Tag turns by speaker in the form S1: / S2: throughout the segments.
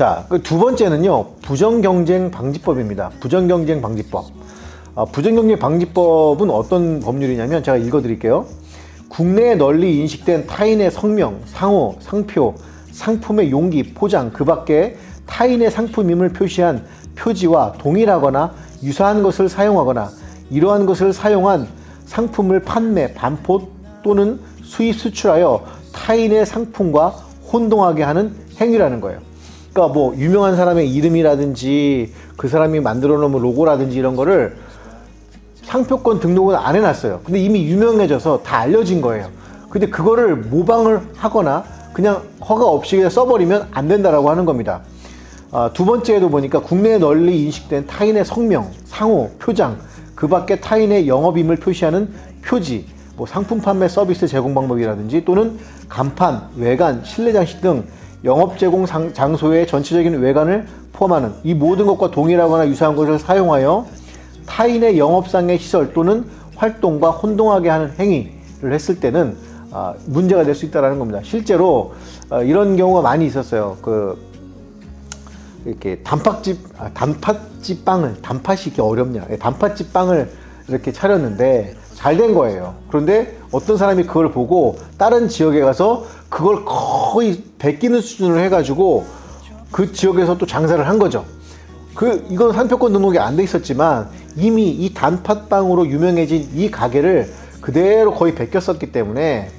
S1: 자, 그 두 번째는요, 부정경쟁 방지법입니다. 부정경쟁 방지법. 부정경쟁 방지법은 어떤 법률이냐면 제가 읽어드릴게요. 국내에 널리 인식된 타인의 성명, 상호, 상표, 상품의 용기, 포장, 그 밖에 타인의 상품임을 표시한 표지와 동일하거나 유사한 것을 사용하거나 이러한 것을 사용한 상품을 판매, 반포 또는 수입, 수출하여 타인의 상품과 혼동하게 하는 행위라는 거예요. 그러니까 뭐 유명한 사람의 이름이라든지 그 사람이 만들어 놓은 로고라든지 이런 거를 상표권 등록은 안 해놨어요. 근데 이미 유명해져서 다 알려진 거예요. 근데 그거를 모방을 하거나 그냥 허가 없이 그냥 써버리면 안 된다라고 하는 겁니다. 두 번째에도 보니까 국내에 널리 인식된 타인의 성명, 상호, 표장, 그 밖에 타인의 영업임을 표시하는 표지, 뭐 상품 판매 서비스 제공 방법이라든지 또는 간판, 외관, 실내 장식 등 영업 제공 장소의 전체적인 외관을 포함하는 이 모든 것과 동일하거나 유사한 것을 사용하여 타인의 영업상의 시설 또는 활동과 혼동하게 하는 행위를 했을 때는 문제가 될 수 있다는 겁니다. 실제로 이런 경우가 많이 있었어요. 이렇게 단팥집 빵을, 단팥이 이렇게 어렵냐. 단팥집 빵을 이렇게 차렸는데 잘 된 거예요. 그런데 어떤 사람이 그걸 보고 다른 지역에 가서 그걸 거의 베끼는 수준으로 해가지고 그 지역에서 또 장사를 한 거죠. 이건 상표권 등록이 안 돼 있었지만 이미 이 단팥빵으로 유명해진 이 가게를 그대로 거의 베꼈었기 때문에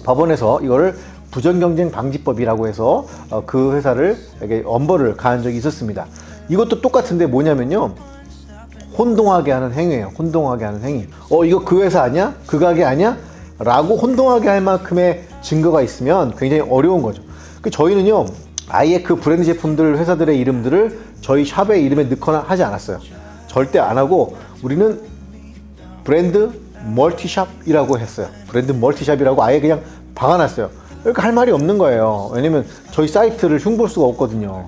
S1: 법원에서 이거를 부정경쟁 방지법이라고 해서 그 회사를 엄벌을 가한 적이 있었습니다. 이것도 똑같은데 뭐냐면요, 혼동하게 하는 행위예요. 혼동하게 하는 행위. 이거 그 회사 아니야? 그 가게 아니야? 라고 혼동하게 할 만큼의 증거가 있으면 굉장히 어려운 거죠. 저희는요, 아예 그 브랜드 제품들 회사들의 이름들을 저희 샵의 이름에 넣거나 하지 않았어요. 절대 안 하고 우리는 브랜드 멀티샵이라고 했어요. 브랜드 멀티샵이라고 아예 그냥 박아놨어요. 그러니까 할 말이 없는 거예요. 왜냐면 저희 사이트를 흉볼 수가 없거든요.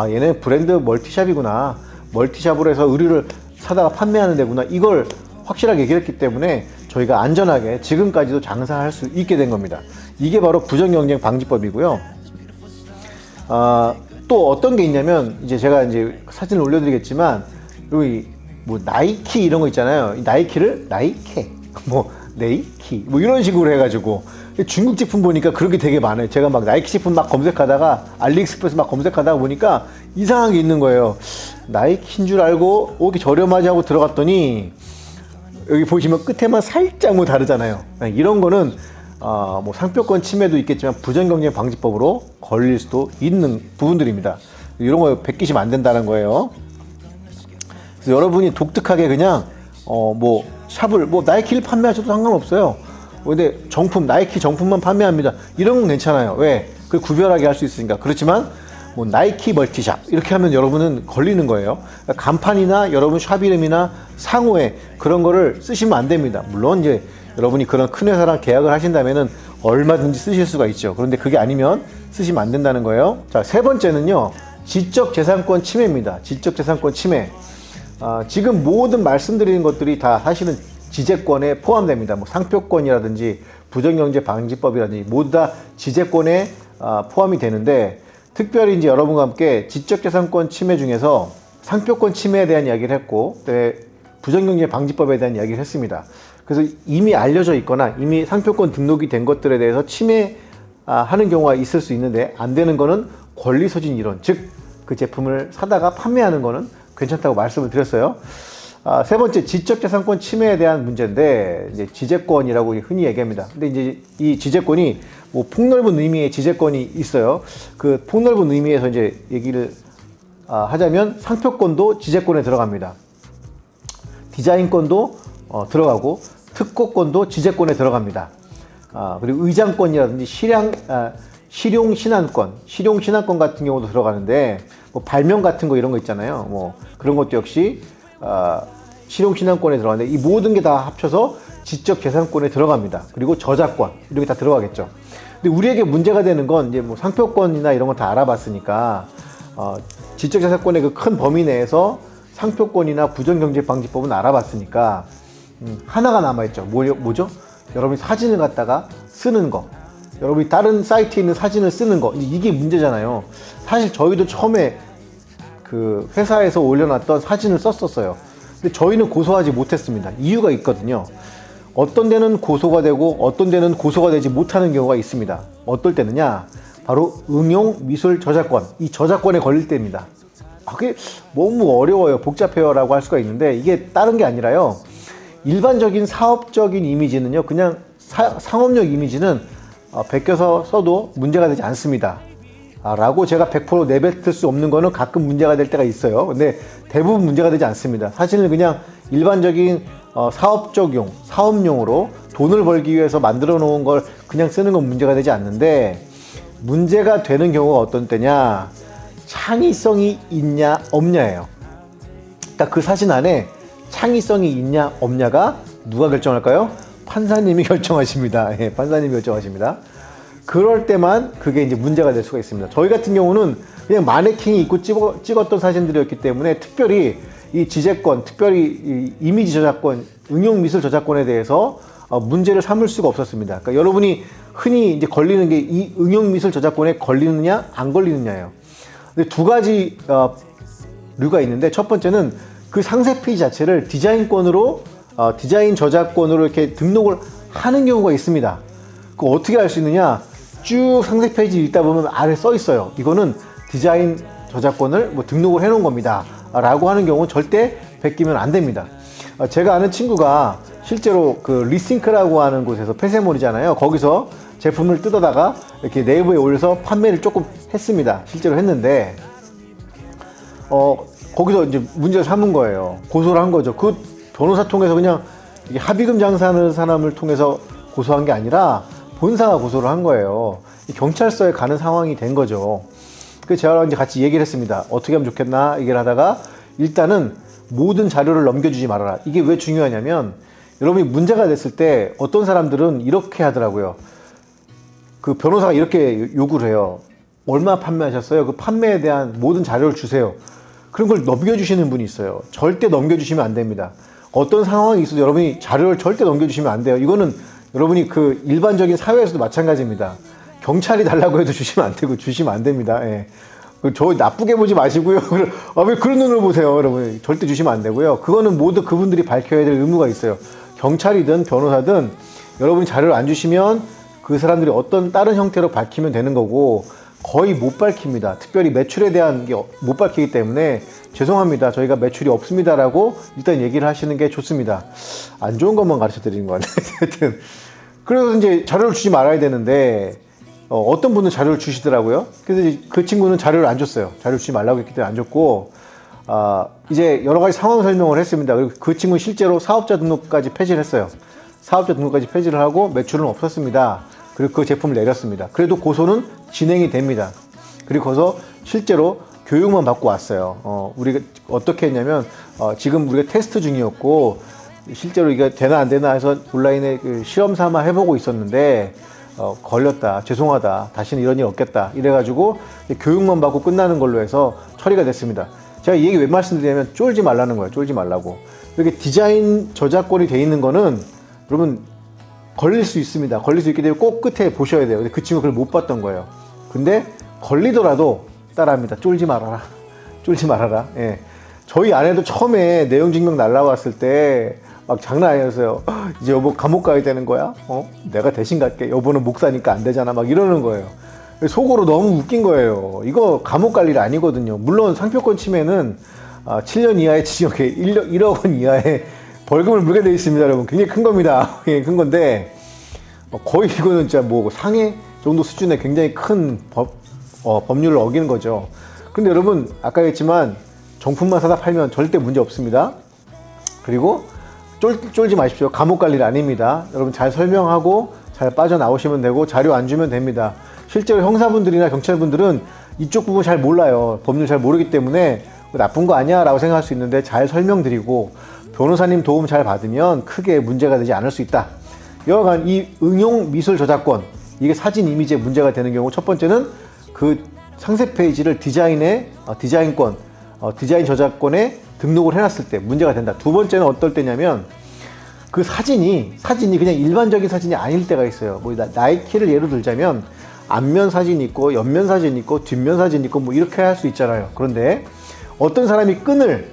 S1: 얘네 브랜드 멀티샵이구나, 멀티샵으로 해서 의류를 사다가 판매하는 데구나, 이걸 확실하게 얘기했기 때문에 저희가 안전하게 지금까지도 장사할 수 있게 된 겁니다. 이게 바로 부정경쟁 방지법이고요. 또 어떤 게 있냐면, 제가 사진을 올려드리겠지만, 여기 뭐 나이키 이런 거 있잖아요. 이 나이키를 나이케, 네이키 이런 식으로 해가지고 중국 제품 보니까 그런 게 되게 많아요. 제가 막 나이키 제품 막 검색하다가 알리익스프레스 막 검색하다가 보니까 이상한 게 있는 거예요. 나이키인 줄 알고 이렇게 저렴하지 하고 들어갔더니 여기 보시면 끝에만 살짝 뭐 다르잖아요. 이런 거는 뭐 상표권 침해도 있겠지만 부정경쟁 방지법으로 걸릴 수도 있는 부분들입니다. 이런 거 베끼시면 안 된다는 거예요. 그래서 여러분이 독특하게 그냥 뭐 샵을 뭐 나이키를 판매하셔도 상관없어요. 근데 정품, 나이키 정품만 판매합니다, 이런 건 괜찮아요. 왜? 그 구별하게 할 수 있으니까. 그렇지만 뭐 나이키 멀티샵 이렇게 하면 여러분은 걸리는 거예요. 그러니까 간판이나 여러분 샵 이름이나 상호에 그런 거를 쓰시면 안 됩니다. 물론 여러분이 그런 큰 회사랑 계약을 하신다면은 얼마든지 쓰실 수가 있죠. 그런데 그게 아니면 쓰시면 안 된다는 거예요. 자, 세 번째는요, 지적재산권 침해입니다. 지적재산권 침해. 지금 모든 말씀드리는 것들이 다 사실은 지재권에 포함됩니다. 뭐 상표권이라든지 부정경쟁 방지법이라든지 모두 다 지재권에 포함이 되는데, 특별히 여러분과 함께 지적재산권 침해 중에서 상표권 침해에 대한 이야기를 했고, 부정경쟁 방지법에 대한 이야기를 했습니다. 그래서 이미 알려져 있거나 이미 상표권 등록이 된 것들에 대해서 침해하는 경우가 있을 수 있는데, 안 되는 거는 권리소진 이론, 즉 그 제품을 사다가 판매하는 거는 괜찮다고 말씀을 드렸어요. 세 번째, 지적재산권 침해에 대한 문제인데, 지재권이라고 흔히 얘기합니다. 근데 이 지재권이 뭐 폭넓은 의미의 지재권이 있어요. 그 폭넓은 의미에서 얘기를 하자면 상표권도 지재권에 들어갑니다. 디자인권도 들어가고 특허권도 지재권에 들어갑니다. 그리고 의장권이라든지 실용신안권 같은 경우도 들어가는데, 뭐 발명 같은 거 이런 거 있잖아요. 뭐 그런 것도 역시 실용신안권에 들어가는데, 이 모든 게 다 합쳐서 지적재산권에 들어갑니다. 그리고 저작권 이런 게 다 들어가겠죠. 근데 우리에게 문제가 되는 건 뭐 상표권이나 이런 거 다 알아봤으니까 지적재산권의 그 큰 범위 내에서 상표권이나 부정경쟁 방지법은 알아봤으니까 하나가 남아있죠. 뭐죠? 여러분이 사진을 갖다가 쓰는 거. 여러분이 다른 사이트에 있는 사진을 쓰는 거, 이게 문제잖아요. 사실 저희도 처음에 그 회사에서 올려놨던 사진을 썼었어요. 근데 저희는 고소하지 못했습니다. 이유가 있거든요. 어떤 데는 고소가 되고 어떤 데는 고소가 되지 못하는 경우가 있습니다. 어떨 때느냐, 바로 응용 미술 저작권, 이 저작권에 걸릴 때입니다. 그게 너무 어려워요, 복잡해요 라고 할 수가 있는데, 이게 다른 게 아니라요, 일반적인 사업적인 이미지는요, 그냥 상업용 이미지는 베껴서 써도 문제가 되지 않습니다 라고 제가 100% 내뱉을 수 없는 거는 가끔 문제가 될 때가 있어요. 근데 대부분 문제가 되지 않습니다. 사진을 그냥 일반적인 사업적용, 사업용으로 돈을 벌기 위해서 만들어 놓은 걸 그냥 쓰는 건 문제가 되지 않는데, 문제가 되는 경우가 어떤 때냐, 창의성이 있냐 없냐예요. 그러니까 그 사진 안에 창의성이 있냐 없냐가 누가 결정할까요? 판사님이 결정하십니다. 예, 판사님이 결정하십니다. 그럴 때만 그게 이제 문제가 될 수가 있습니다. 저희 같은 경우는 그냥 마네킹이 입고 찍었던 사진들이었기 때문에 특별히 이 지재권, 특별히 이 이미지 저작권, 응용 미술 저작권에 대해서 문제를 삼을 수가 없었습니다. 그러니까 여러분이 흔히 이제 걸리는 게 이 응용 미술 저작권에 걸리느냐 안 걸리느냐예요. 근데 두 가지 류가 있는데, 첫 번째는 그 상세 페이지 자체를 디자인권으로 디자인 저작권으로 이렇게 등록을 하는 경우가 있습니다. 그거 어떻게 할 수 있느냐? 쭉 상세 페이지 읽다 보면 아래 써 있어요. 이거는 디자인 저작권을 뭐 등록을 해 놓은 겁니다 라고 하는 경우는 절대 베끼면 안 됩니다. 제가 아는 친구가 실제로 그 리싱크라고 하는 곳에서 폐쇄몰이잖아요. 거기서 제품을 뜯어다가 이렇게 네이버에 올려서 판매를 조금 했습니다. 실제로 했는데 거기서 이제 문제를 삼은 거예요. 고소를 한 거죠. 그 변호사 통해서 그냥 이게 합의금 장사하는 사람을 통해서 고소한 게 아니라 본사가 고소를 한 거예요. 경찰서에 가는 상황이 된 거죠. 그래서 제가 이제 같이 얘기를 했습니다. 어떻게 하면 좋겠나 얘기를 하다가, 일단은 모든 자료를 넘겨주지 말아라. 이게 왜 중요하냐면, 여러분이 문제가 됐을 때 어떤 사람들은 이렇게 하더라고요. 그 변호사가 이렇게 요구를 해요. 얼마 판매하셨어요? 그 판매에 대한 모든 자료를 주세요. 그런 걸 넘겨주시는 분이 있어요. 절대 넘겨주시면 안 됩니다. 어떤 상황이 있어도 여러분이 자료를 절대 넘겨주시면 안 돼요. 이거는 여러분이 그 일반적인 사회에서도 마찬가지입니다. 경찰이 달라고 해도 주시면 안 되고 주시면 안 됩니다. 예. 저 나쁘게 보지 마시고요. 왜 그런 눈으로 보세요, 여러분. 절대 주시면 안 되고요. 그거는 모두 그분들이 밝혀야 될 의무가 있어요. 경찰이든 변호사든 여러분이 자료를 안 주시면 그 사람들이 어떤 다른 형태로 밝히면 되는 거고, 거의 못 밝힙니다. 특별히 매출에 대한 게 못 밝히기 때문에 죄송합니다, 저희가 매출이 없습니다라고 일단 얘기를 하시는 게 좋습니다. 안 좋은 것만 가르쳐 드리는 거 같아요. 하여튼 그래서 이제 자료를 주지 말아야 되는데, 어떤 분은 자료를 주시더라고요. 그래서 이제 그 친구는 자료를 안 줬어요. 자료를 주지 말라고 했기 때문에 안 줬고, 이제 여러 가지 상황 설명을 했습니다. 그리고 그 친구는 실제로 사업자 등록까지 폐지를 했어요. 사업자 등록까지 폐지를 하고 매출은 없었습니다. 그리고 그 제품을 내렸습니다. 그래도 고소는 진행이 됩니다. 그리고 거기서 실제로 교육만 받고 왔어요. 우리가 어떻게 했냐면, 지금 우리가 테스트 중이었고, 실제로 이게 되나 안 되나 해서 온라인에 그 실험 삼아 해보고 있었는데, 걸렸다, 죄송하다, 다시는 이런 일 없겠다 이래가지고 교육만 받고 끝나는 걸로 해서 처리가 됐습니다. 제가 이 얘기 왜 말씀드리냐면, 쫄지 말라는 거예요. 쫄지 말라고. 이렇게 디자인 저작권이 돼 있는 거는 여러분 걸릴 수 있습니다. 걸릴 수 있기 때문에 꼭 끝에 보셔야 돼요. 근데 그 친구가 그걸 못 봤던 거예요. 근데 걸리더라도 따라합니다. 쫄지 말아라. 쫄지 말아라. 예. 저희 아내도 처음에 내용 증명 날라왔을 때 막 장난 아니었어요. 이제 여보 감옥 가야 되는 거야? 내가 대신 갈게. 여보는 목사니까 안 되잖아. 막 이러는 거예요. 속으로 너무 웃긴 거예요. 이거 감옥 갈 일 아니거든요. 물론 상표권 침해는 7년 이하의 징역에 1억 원 이하의 벌금을 물게 되어 있습니다, 여러분. 굉장히 큰 겁니다. 굉장히 큰 건데, 거의 이거는 진짜 뭐 상해 정도 수준의 굉장히 큰 법률을 어기는 거죠. 근데 여러분, 아까 했지만 정품만 사다 팔면 절대 문제 없습니다. 그리고 쫄지 마십시오. 감옥 갈 일 아닙니다. 여러분 잘 설명하고 잘 빠져나오시면 되고, 자료 안 주면 됩니다. 실제로 형사분들이나 경찰분들은 이쪽 부분 잘 몰라요. 법률 잘 모르기 때문에 나쁜 거 아니야 라고 생각할 수 있는데, 잘 설명드리고 변호사님 도움 잘 받으면 크게 문제가 되지 않을 수 있다. 여하간 이 응용 미술 저작권, 이게 사진 이미지에 문제가 되는 경우, 첫 번째는 그 상세 페이지를 디자인권, 디자인 저작권에 등록을 해놨을 때 문제가 된다. 두 번째는 어떨 때냐면, 그 사진이 그냥 일반적인 사진이 아닐 때가 있어요. 뭐 나이키를 예로 들자면 앞면 사진 있고 옆면 사진 있고 뒷면 사진 있고 뭐 이렇게 할 수 있잖아요. 그런데 어떤 사람이 끈을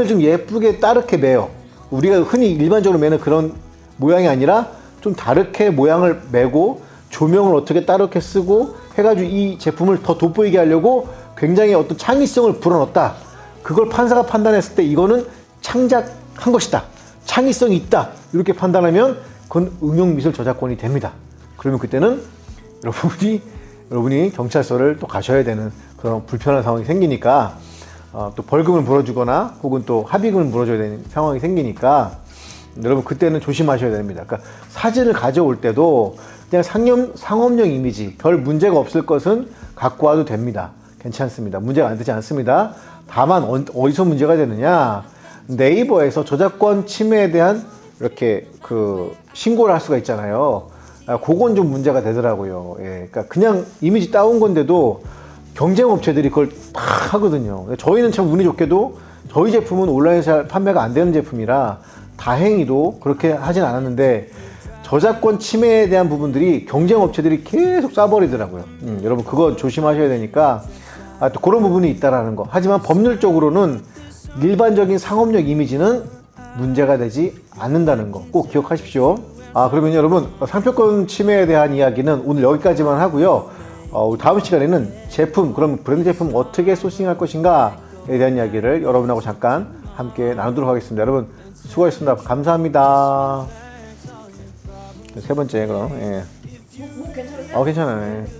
S1: 좀 예쁘게 따르게 매요. 우리가 흔히 일반적으로 매는 그런 모양이 아니라 좀 다르게 모양을 매고 조명을 어떻게 따르게 쓰고 해가지고 이 제품을 더 돋보이게 하려고 굉장히 어떤 창의성을 불어넣었다. 그걸 판사가 판단했을 때 이거는 창작한 것이다. 창의성이 있다. 이렇게 판단하면 그건 응용미술 저작권이 됩니다. 그러면 그때는 여러분이 경찰서를 또 가셔야 되는 그런 불편한 상황이 생기니까 또 벌금을 물어주거나 혹은 또 합의금을 물어줘야 되는 상황이 생기니까 여러분 그때는 조심하셔야 됩니다. 그러니까 사진을 가져올 때도 그냥 상업용 이미지 별 문제가 없을 것은 갖고 와도 됩니다. 괜찮습니다. 문제가 안 되지 않습니다. 다만 어디서 문제가 되느냐, 네이버에서 저작권 침해에 대한 이렇게 그 신고를 할 수가 있잖아요. 그건 좀 문제가 되더라고요. 예, 그러니까 그냥 이미지 따온 건데도 경쟁 업체들이 그걸 막 하거든요. 저희는 참 운이 좋게도 저희 제품은 온라인에서 판매가 안 되는 제품이라 다행히도 그렇게 하진 않았는데 저작권 침해에 대한 부분들이 경쟁 업체들이 계속 쏴버리더라고요. 여러분 그거 조심하셔야 되니까 또 그런 부분이 있다라는 거. 하지만 법률적으로는 일반적인 상업용 이미지는 문제가 되지 않는다는 거 꼭 기억하십시오. 그러면 여러분 상표권 침해에 대한 이야기는 오늘 여기까지만 하고요. 다음 시간에는 그럼 브랜드 제품 어떻게 소싱할 것인가에 대한 이야기를 여러분하고 잠깐 함께 나누도록 하겠습니다. 여러분 수고하셨습니다. 감사합니다. 세 번째 그럼. 예.
S2: 괜찮으세요?
S1: 괜찮아요. 예.